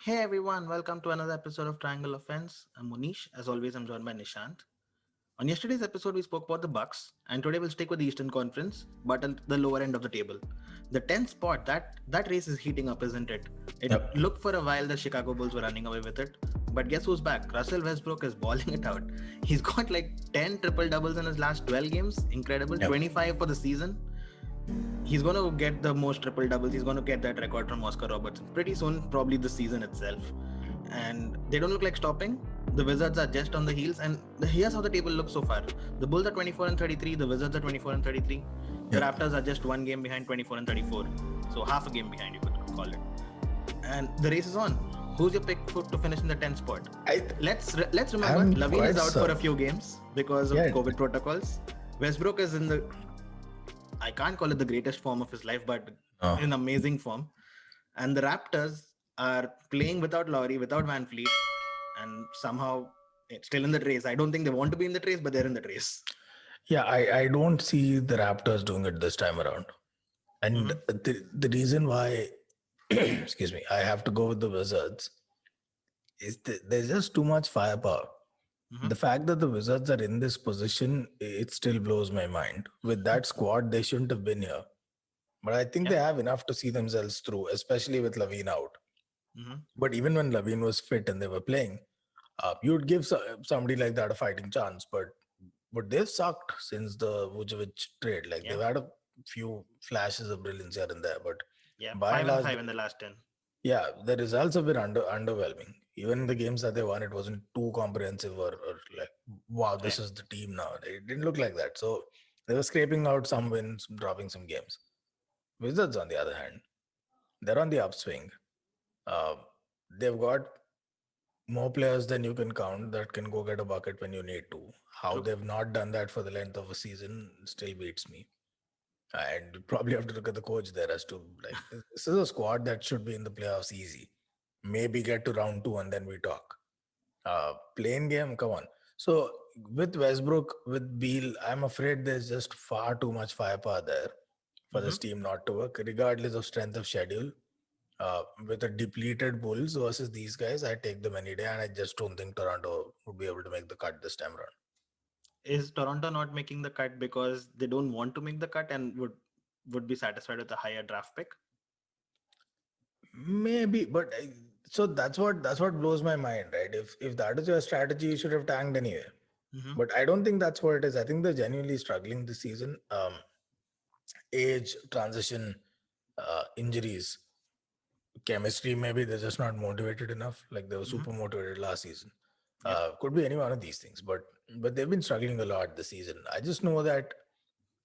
Hey everyone, welcome to another episode of Triangle Offense. I'm Munish. As always, I'm joined by Nishant. On yesterday's episode, we spoke about the Bucks, and today we'll stick with the Eastern Conference, but at the lower end of the table. The 10th spot, that race is heating up, isn't it? It Yep. looked for a while the Chicago Bulls were running away with it, but guess who's back? Russell Westbrook is balling it out. He's got like 10 triple doubles in his last 12 games. Incredible. Yep. 25 for the season. He's going to get the most triple doubles. He's going to get that record from Oscar Robertson pretty soon, probably the season itself. And they don't look like stopping. The Wizards are just on the heels. And here's how the table looks so far: the Bulls are 24 and 33. The Wizards are 24 and 33. The Raptors are just one game behind, 24 and 34. So half a game behind, you could call it. And the race is on. Who's your pick to finish in the 10th spot? Let's remember, I'm Lavine is quite out for a few games because of COVID protocols. Westbrook is in the, I can't call it the greatest form of his life, but in amazing form. And the Raptors are playing without Lowry, without Van Fleet, and somehow it's still in the race. I don't think they want to be in the race, but they're in the race. Yeah, I don't see the Raptors doing it this time around. And the reason why, excuse me, I have to go with the Wizards is there's just too much firepower. The fact that the Wizards are in this position, it still blows my mind. With that squad, they shouldn't have been here. But I think they have enough to see themselves through, especially with Lavine out. But even when Lavine was fit and they were playing, you would give somebody like that a fighting chance. But they've sucked since the Vucevic trade. Like they've had a few flashes of brilliance here and there, but by 5 and and large, 5 in the last 10. yeah, the results have been underwhelming. Even the games that they won, it wasn't too comprehensive or like, wow, this is the team now. It didn't look like that. So they were scraping out some wins, dropping some games. Wizards, on the other hand, they're on the upswing. Uh, they've got more players than you can count that can go get a bucket when you need to. How they've not done that for the length of a season still beats me. And you probably have to look at the coach there as to like this is a squad that should be in the playoffs easy. Maybe get to round 2 and then we talk. Playing game, come on. So with Westbrook, with Beal, I'm afraid there's just far too much firepower there for this team not to work, regardless of strength of schedule. With a depleted Bulls versus these guys, I take them any day, and I just don't think Toronto would be able to make the cut this time around. Is Toronto not making the cut because they don't want to make the cut and would be satisfied with a higher draft pick? Maybe, but so that's what blows my mind, right? If that is your strategy, you should have tanked anyway. But I don't think that's what it is. I think they're genuinely struggling this season. Age, transition, injuries, chemistry. Maybe they're just not motivated enough. Like they were super motivated last season. Could be any one of these things, but they've been struggling a lot this season. I just know that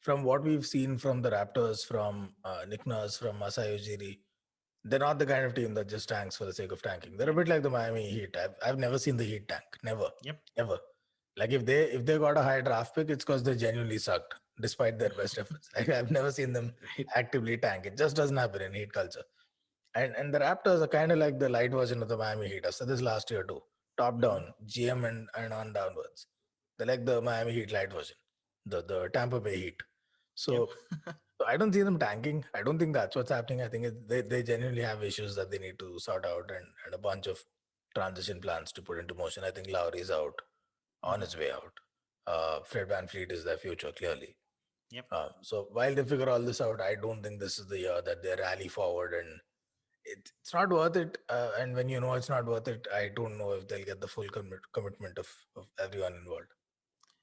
from what we've seen from the Raptors, from Nick Nurse, from Masai Ujiri, they're not the kind of team that just tanks for the sake of tanking. They're a bit like the Miami Heat. I've never seen the Heat tank. Never. Ever. Like if they got a high draft pick, it's because they genuinely sucked despite their best efforts. Like I've never seen them actively tank. It just doesn't happen in Heat culture. And the Raptors are kind of like the light version of the Miami Heat. I said this last year too. Top down, GM and on downwards. They're like the Miami Heat light version, the Tampa Bay Heat. So I don't see them tanking. I don't think that's what's happening. I think they genuinely have issues that they need to sort out and a bunch of transition plans to put into motion. I think Lowry's out, on his way out. Fred Van Fleet is their future, clearly. So while they figure all this out, I don't think this is the year that they rally forward and it's not worth it. And when you know it's not worth it, I don't know if they'll get the full commitment of everyone involved.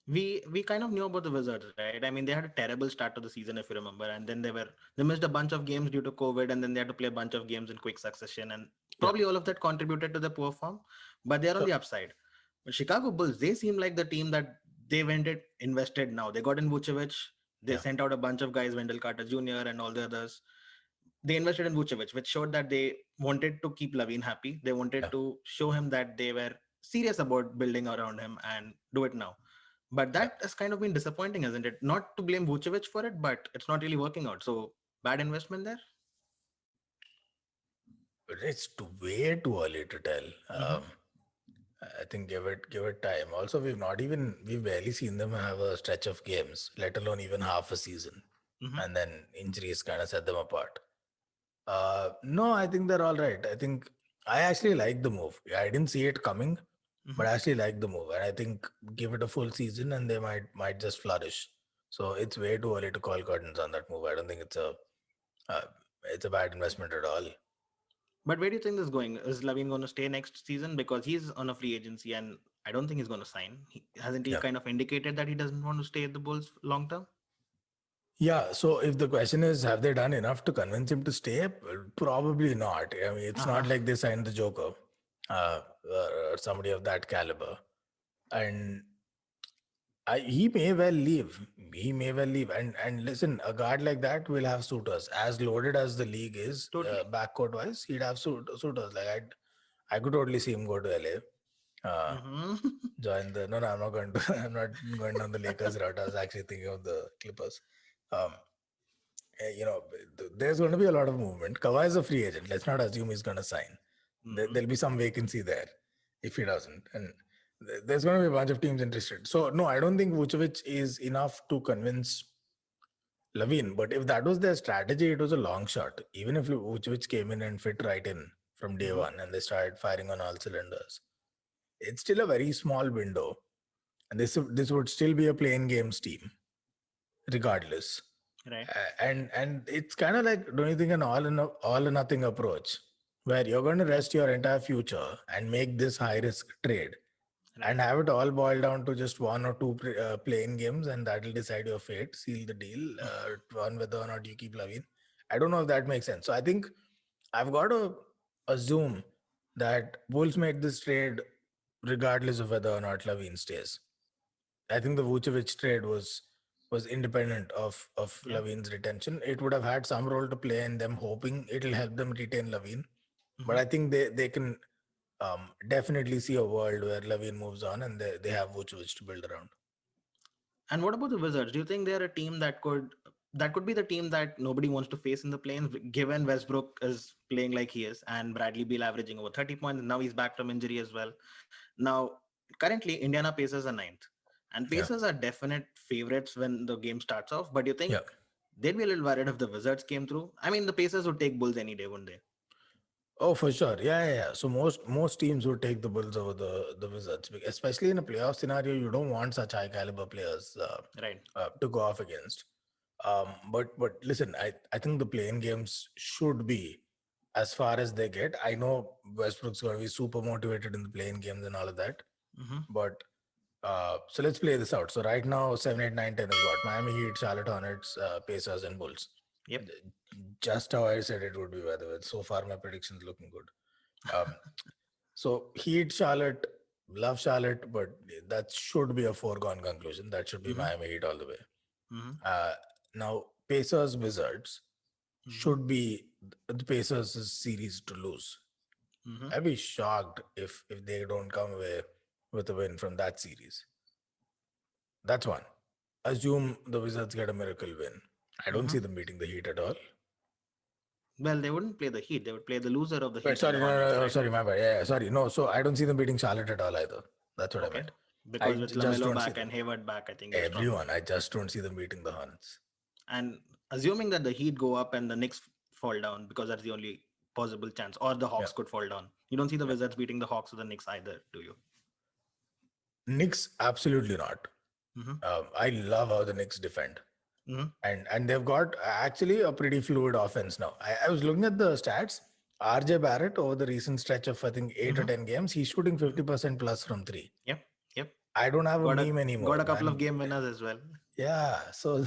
We kind of knew about the Wizards, right? I mean, they had a terrible start to the season, if you remember, and then they missed a bunch of games due to COVID, and then they had to play a bunch of games in quick succession, and probably all of that contributed to the poor form. But they're on the upside. But Chicago Bulls, they seem like the team that they invested now. They got in Vucevic. They sent out a bunch of guys, Wendell Carter Jr. and all the others. They invested in Vucevic, which showed that they wanted to keep Lavine happy. They wanted to show him that they were serious about building around him and do it now. But that has kind of been disappointing, hasn't it? Not to blame Vucevic for it, but it's not really working out. So bad investment there. But it's way too early to tell. I think give it time. Also, we've barely seen them have a stretch of games, let alone even half a season, and then injuries kind of set them apart. No, I think they're all right. I think I actually like the move. I didn't see it coming, Mhm. but I actually like the move, and I think give it a full season, and they might just flourish. So it's way too early to call curtains on that move. I don't think uh, it's a bad investment at all. But where do you think this is going? Is Lavin going to stay next season? Because he's on a free agency and I don't think he's going to sign. Hasn't he Yeah. kind of indicated that he doesn't want to stay at the Bulls long term? Yeah, so if the question is, have they done enough to convince him to stay? Well, probably not. I mean, it's not Uh-huh. like they signed the Joker or somebody of that caliber. And he may well leave. He may well leave. And listen, a guard like that will have suitors. As loaded as the league is, Totally. backcourt wise, he'd have suitors. Like I could totally see him go to LA. Hmm. No, I'm not going to. I'm not going down the Lakers route. I was actually thinking of the Clippers. Um, there's going to be a lot of movement. Kawhi is a free agent. Let's not assume he's going to sign. There'll be some vacancy there if he doesn't. And there's going to be a bunch of teams interested. So, no, I don't think Vucevic is enough to convince Lavin. But if that was their strategy, it was a long shot. Even if Vucevic came in and fit right in from day one and they started firing on all cylinders, it's still a very small window. And this would still be a playing games team, regardless. Right. And it's kind of like, don't you think, an all or nothing approach where you're going to rest your entire future and make this high risk trade Right. and have it all boil down to just one or two playing games, and that will decide your fate, seal the deal, on whether or not you keep Lavin. I don't know if that makes sense. So I think I've got to assume that Bulls made this trade regardless of whether or not Lavin stays. I think the Vucevic trade was independent of Yeah. Lavin's retention. It would have had some role to play in them hoping it'll help them retain Lavin. But Mhm. I think they can definitely see a world where Lavin moves on and they have Vucevic to build around. And what about the Wizards? Do you think they're a team that could be the team that nobody wants to face in the plains, given Westbrook is playing like he is and Bradley Beal averaging over 30 points, and now he's back from injury as well. Now, currently, Indiana Pacers are ninth, and Yeah. Pacers are definite favorites when the game starts off. But you think Yeah. they'd be a little worried if the Wizards came through? I mean, the Pacers would take Bulls any day, wouldn't they? Oh, for sure. Yeah. So most teams would take the Bulls over the Wizards, especially in a playoff scenario. You don't want such high caliber players Right. to go off against. But listen, I think the playing games should be as far as they get. I know Westbrook's going to be super motivated in the playing games and all of that, Hmm. but so let's play this out. So right now, 7, 8, 9, 10 is what? Miami Heat, Charlotte Hornets, Pacers, and Bulls. Yep. Just how I said it would be, by the way. So far, my prediction's looking good. So Heat, Charlotte, love Charlotte, but that should be a foregone conclusion. That should be Hmm. Miami Heat all the way. Hmm. Now, Pacers, Wizards Hmm. should be the Pacers' series to lose. Hmm. I'd be shocked if they don't come away with a win from that series. That's one. Assume the Wizards get a miracle win. I don't see them beating the Heat at all. Well, they wouldn't play the Heat. They would play the loser of the But Heat and sorry, the no, Hornets, no, right? sorry, my bad. Yeah, sorry. No, so I don't see them beating Charlotte at all either. That's what I Okay. meant. I Because with just Lamelo don't see back and them. Hayward back, I think they're stronger. Everyone, I just don't see them beating the Hornets. And assuming that the Heat go up and the Knicks fall down, because that's the only possible chance, or the Hawks Yeah. could fall down. You don't see the Wizards beating the Hawks or the Knicks either, do you? Knicks, absolutely not. Hmm. I love how the Knicks defend. Hmm. And they've got actually a pretty fluid offense now. I was looking at the stats. RJ Barrett over the recent stretch of I think 8 or 10 games, he's shooting 50% plus from three. Yep. Yep. I don't have a Got meme anymore. got a couple man. of game winners as well. Yeah, so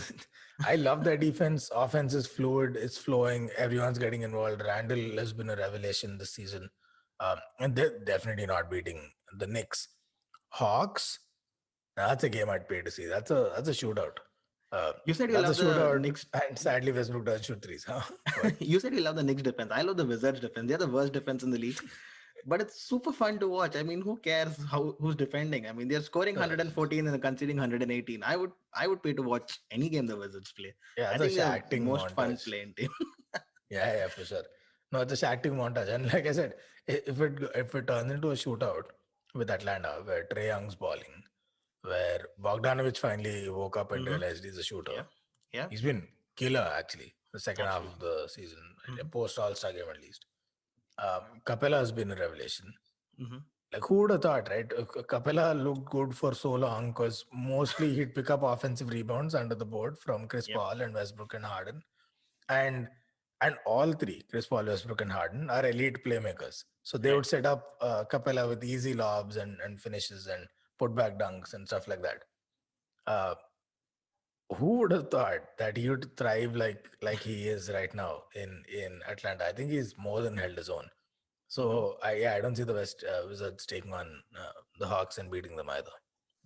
I love their defense. Offense is fluid, it's flowing, everyone's getting involved. Randall has been a revelation this season, and they're definitely not beating the Knicks. Hawks, that's a game I'd pay to see. That's a shootout. You said you That's a love the shootout, Knicks. and sadly Westbrook doesn't shoot threes. Huh? But You said you love the Knicks defense. I love the Wizards defense. They're the worst defense in the league. But it's super fun to watch. I mean, who cares who's defending? I mean, they're scoring 114 and conceding 118. I would pay to watch any game the Wizards play. yeah, I it's a think they're the Shaqting most fun montage. playing team. Yeah, for sure. No, it's a Shaqting montage, and like I said, if it turns into a shootout with Atlanta, where Trae Young's balling, where Bogdanovich finally woke up and Mhm. realized he's a shooter. Yeah. Yeah. He's been killer actually the second half of Absolutely. the season, post All-Star game at least. Capella has been a revelation. Mm-hmm. Like, who would have thought, right? Capella looked good for so long because mostly he'd pick up offensive rebounds under the board from Chris Yep. Paul and Westbrook and Harden. And all three, Chris Paul, Westbrook, and Harden, are elite playmakers. So they Right. would set up Capella with easy lobs and finishes and put back dunks and stuff like that. Who would have thought that he would thrive like he is right now in Atlanta? I think he's more than held his own. So I don't see the Wizards taking on the Hawks and beating them either.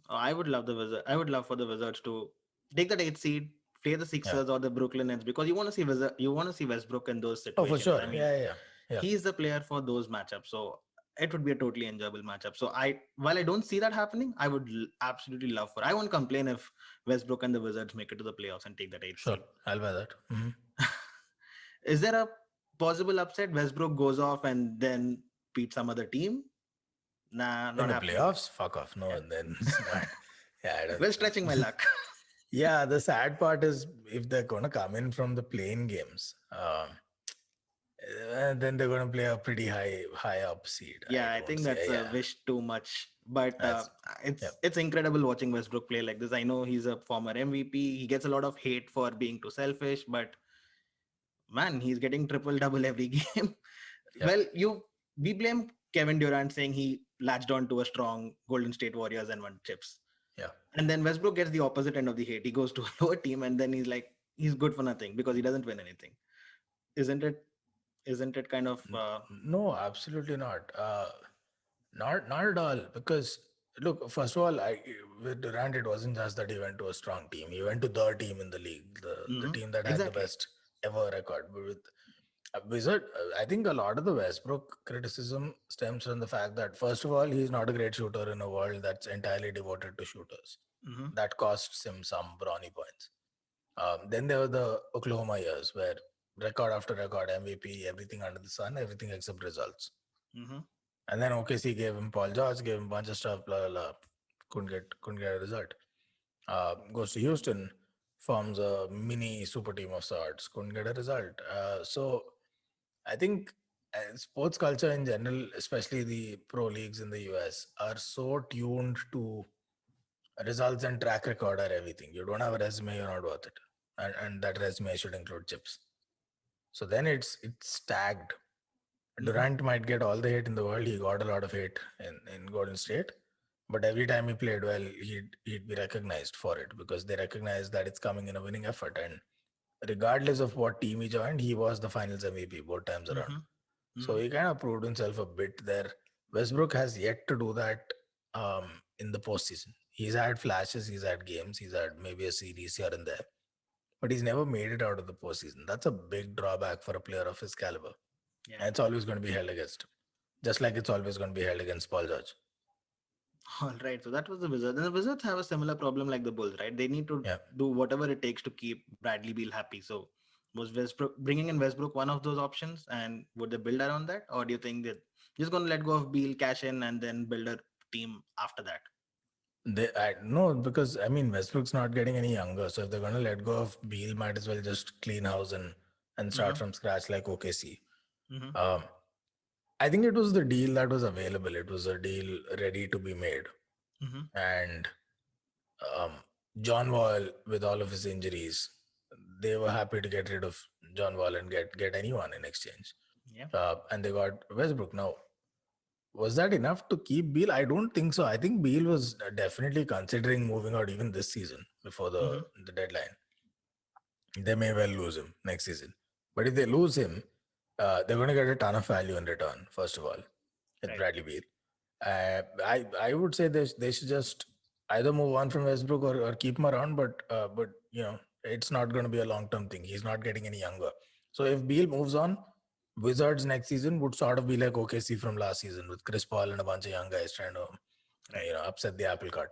I would love the Wizard. I would love for the Wizards to take that 8th seed, play the Sixers or the Brooklyn Nets, because you want to see You want to see Westbrook in those Oh, for situations. sure. I mean, Yeah. he's the player for those matchups. So it would be a totally enjoyable matchup. So while I don't see that happening, I would absolutely love for. I won't complain if Westbrook and the Wizards make it to the playoffs and take that 8th Sure, seed. I'll buy that. Mm-hmm. Is there a possible upset? Westbrook goes off and then beat some other team? Nah, not In the happening. playoffs, fuck off. No, and then yeah, I don't. Well, stretching my luck. Yeah, the sad part is if they're gonna come in from the playing games, then they're gonna play a pretty high up seed. Yeah, I think that's a wish too much. But it's incredible watching Westbrook play like this. I know he's a former MVP. He gets a lot of hate for being too selfish, but man, he's getting triple double every game. Well, we blame Kevin Durant saying he latched on to a strong Golden State Warriors and won chips. Yeah. And then Westbrook gets the opposite end of the hate. He goes to a lower team and then he's good for nothing because he doesn't win anything. Isn't it kind of No, absolutely not. Not at all. Because look, first of all, with Durant, it wasn't just that he went to a strong team. He went to the team in the league, the team that had the best ever record. But with Wizard, I think a lot of the Westbrook criticism stems from the fact that, first of all, he's not a great shooter in a world that's entirely devoted to shooters. That costs him some brawny points. Then there were the Oklahoma years where record after record, MVP, everything under the sun, everything except results. And then OKC gave him Paul George, gave him a bunch of stuff, blah, blah, blah. Couldn't get a result. Goes to Houston, forms a mini super team of sorts, couldn't get a result. So I think sports culture in general, especially the pro leagues in the US, are so tuned to results and track record are everything. You don't have a resume, you're not worth it. And that resume should include chips. So then it's tagged. Durant might get all the hate in the world. He got a lot of hate in Golden State. But every time he played well, he'd be recognized for it because they recognize that it's coming in a winning effort. And regardless of what team he joined, he was the finals MVP both times around. So he kind of proved himself a bit there. Westbrook has yet to do that in the postseason. He's had flashes, he's had games, he's had maybe a series here and there, but he's never made it out of the postseason. That's a big drawback for a player of his caliber. Yeah. And it's always going to be held against him, just like it's always going to be held against Paul George. All right, so that was the Wizards. And the Wizards have a similar problem like the Bulls, right? They need to do whatever it takes to keep Bradley Beal happy. So was Westbrook bringing in Westbrook one of those options, and would they build around that, or do you think they're just going to let go of Beal, cash in, and then build a team after that? No, because I mean Westbrook's not getting any younger, so if they're going to let go of Beal, might as well just clean house and start from scratch like OKC. I think it was the deal that was available. It was a deal ready to be made, and John Wall, with all of his injuries, they were happy to get rid of John Wall and get anyone in exchange. And they got Westbrook. Now, was that enough to keep Beal? I don't think so. I think Beal was definitely considering moving out even this season before the deadline. They may well lose him next season. But if they lose him, they're going to get a ton of value in return, first of all, with Bradley Beal. I would say they should just either move on from Westbrook or keep him around, but you know, it's not going to be a long-term thing. He's not getting any younger. So if Beal moves on, Wizards next season would sort of be like OKC from last season with Chris Paul and a bunch of young guys trying to, upset the apple cart.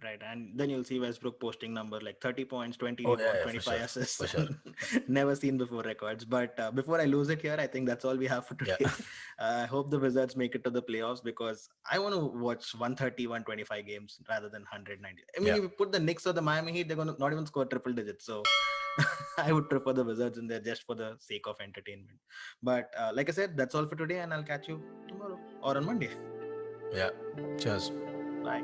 Right, and then you'll see Westbrook posting numbers like 30 points, 20 Oh rebounds, yeah, for 25 sure, assists. for sure. Never seen before records. But before I lose it here, I think that's all we have for Yeah, today. I hope the Wizards make it to the playoffs because I want to watch 130, 125 games rather than 190. I mean, yeah. if you put the Knicks or the Miami Heat, they're going to not even score triple digits. So I would prefer the Wizards in there just for the sake of entertainment. But like I said, that's all for today, and I'll catch you tomorrow or on Monday. Yeah. Cheers. Bye.